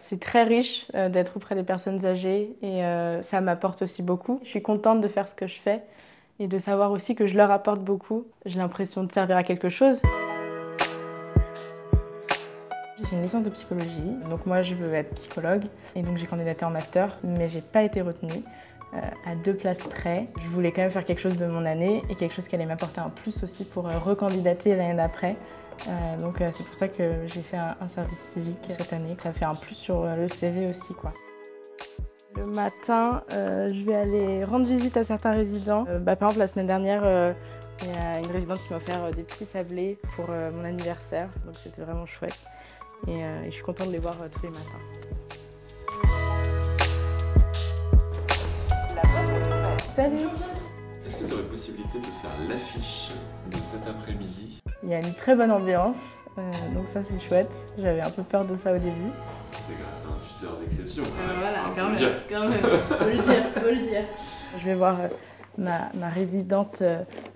C'est très riche d'être auprès des personnes âgées et ça m'apporte aussi beaucoup. Je suis contente de faire ce que je fais et de savoir aussi que je leur apporte beaucoup. J'ai l'impression de servir à quelque chose. J'ai fait une licence de psychologie, donc moi je veux être psychologue et donc j'ai candidaté en master, mais j'ai pas été retenue. À 2 places près. Je voulais quand même faire quelque chose de mon année et quelque chose qui allait m'apporter un plus aussi pour recandidater l'année d'après. Donc c'est pour ça que j'ai fait un service civique cette année. Ça fait un plus sur le CV aussi, quoi. Le matin, je vais aller rendre visite à certains résidents. Par exemple, la semaine dernière, il y a une résidente qui m'a offert des petits sablés pour mon anniversaire, donc c'était vraiment chouette. Et je suis contente de les voir tous les matins. Salut! Est-ce que tu aurais possibilité de faire l'affiche de cet après-midi? Il y a une très bonne ambiance, donc ça c'est chouette. J'avais un peu peur de ça au début. Ça c'est grâce à un tuteur d'exception. Voilà, quand Faut même, faut le dire. Je vais voir ma résidente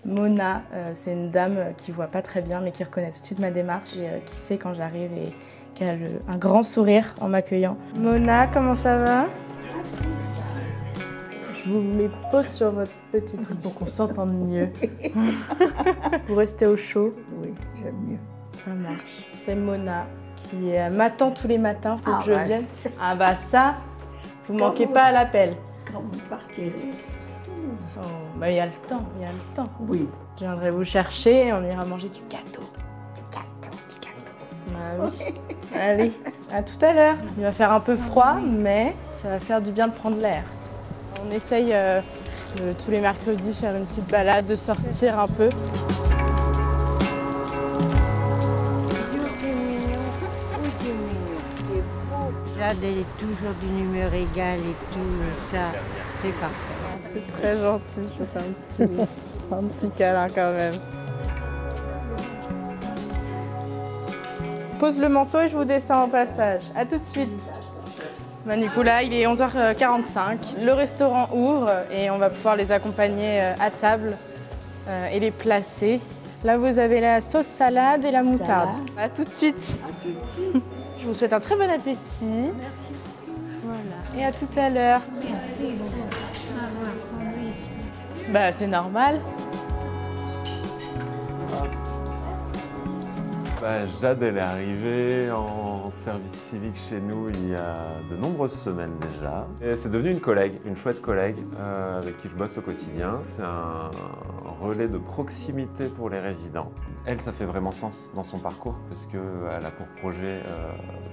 Mona. C'est une dame qui voit pas très bien mais qui reconnaît tout de suite ma démarche et qui sait quand j'arrive et qui a un grand sourire en m'accueillant. Mona, comment ça va? Je vous mets pause sur votre petit truc pour qu'on s'entende mieux. Vous restez au chaud? Oui, j'aime mieux. Ça marche. C'est Mona qui m'attend tous les matins pour que je vienne. Ah bah ça, vous manquez pas à l'appel. Quand vous partirez. Oh, bah il y a le temps, il y a le temps. Oui. Je viendrai vous chercher et on ira manger du gâteau. Du gâteau. Bah oui. Allez, à tout à l'heure. Il va faire un peu froid, mais ça va faire du bien de prendre l'air. On essaye de, tous les mercredis faire une petite balade, de sortir un peu. Jade, elle est toujours d'une humeur égale et tout, ça, c'est parfait. C'est très gentil, je vais faire un petit câlin quand même. Pose le manteau et je vous descends au passage. À tout de suite. Du coup là, il est 11h45, le restaurant ouvre et on va pouvoir les accompagner à table et les placer. Là, vous avez la sauce salade et la moutarde. À tout de suite. À tout de suite. Je vous souhaite un très bon appétit. Merci. Voilà. Et à tout à l'heure. Merci. Bah, c'est normal. Jade, elle est arrivée en service civique chez nous il y a de nombreuses semaines déjà. Et c'est devenu une collègue, une chouette collègue avec qui je bosse au quotidien. C'est un relais de proximité pour les résidents. Elle, ça fait vraiment sens dans son parcours parce qu'elle a pour projet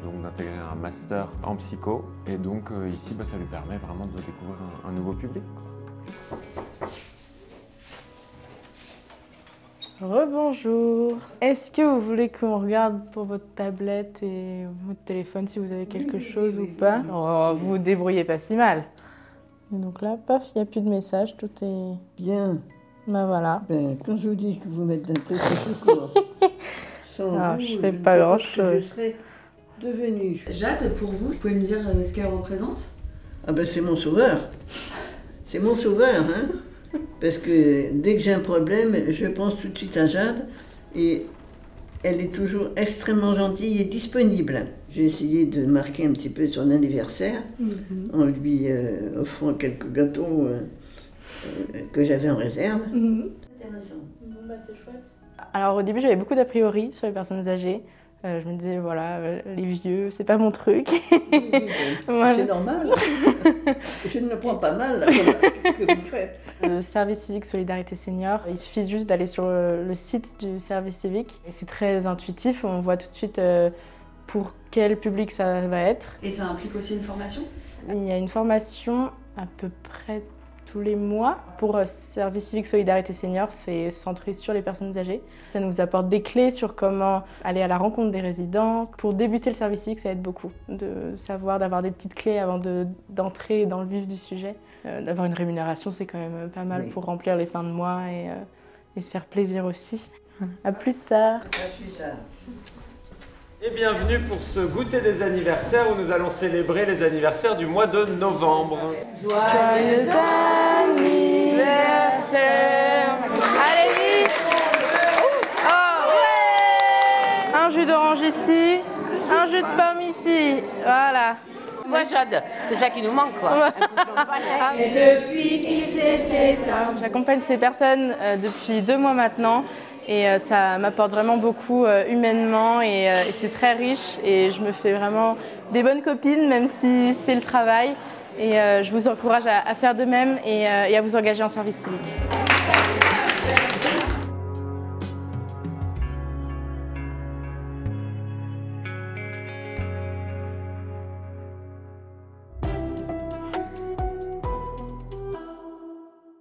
donc d'intégrer un master en psycho. Et donc ici, ça lui permet vraiment de découvrir un nouveau public, quoi. Rebonjour. Est-ce que vous voulez qu'on regarde pour votre tablette et votre téléphone si vous avez quelque chose ou pas? Oh, vous vous débrouillez pas si mal. Et donc là, paf, il n'y a plus de message, tout est... Bien. Ben voilà. Ben, quand je vous dis que vous mettez d'un prêt secours, sans Je fais pas grand-chose. Je serais devenue. Jade, pour vous pouvez me dire ce qu'elle représente? Ah ben c'est mon sauveur. C'est mon sauveur, hein. Parce que dès que j'ai un problème, je pense tout de suite à Jade et elle est toujours extrêmement gentille et disponible. J'ai essayé de marquer un petit peu son anniversaire en lui offrant quelques gâteaux que j'avais en réserve. Intéressant. Bon, bah, c'est chouette. Alors au début, j'avais beaucoup d'a priori sur les personnes âgées. Je me disais, voilà, les vieux, c'est pas mon truc. Oui, Voilà. C'est normal. Je ne le prends pas mal, là, que vous faites. Le service civique Solidarité Senior, il suffit juste d'aller sur le site du service civique. C'est très intuitif, on voit tout de suite pour quel public ça va être. Et ça implique aussi une formation? Il y a une formation à peu près tous les mois. Pour Service civique Solidarité Senior, c'est centré sur les personnes âgées. Ça nous apporte des clés sur comment aller à la rencontre des résidents. Pour débuter le service civique, ça aide beaucoup de savoir, d'avoir des petites clés avant d'entrer dans le vif du sujet. D'avoir une rémunération, c'est quand même pas mal pour remplir les fins de mois et se faire plaisir aussi. À plus tard. À plus tard. Et bienvenue pour ce goûter des anniversaires où nous allons célébrer les anniversaires du mois de novembre. Joyeux anniversaire! Allez vite! Oh ouais! Un jus d'orange ici. Un jus de pomme ici, voilà. Moi, Jade, c'est ça qui nous manque, quoi. Et depuis qu'ils étaient J'accompagne ces personnes depuis 2 mois maintenant et ça m'apporte vraiment beaucoup humainement et c'est très riche et je me fais vraiment des bonnes copines même si c'est le travail et je vous encourage à faire de même et à vous engager en service civique.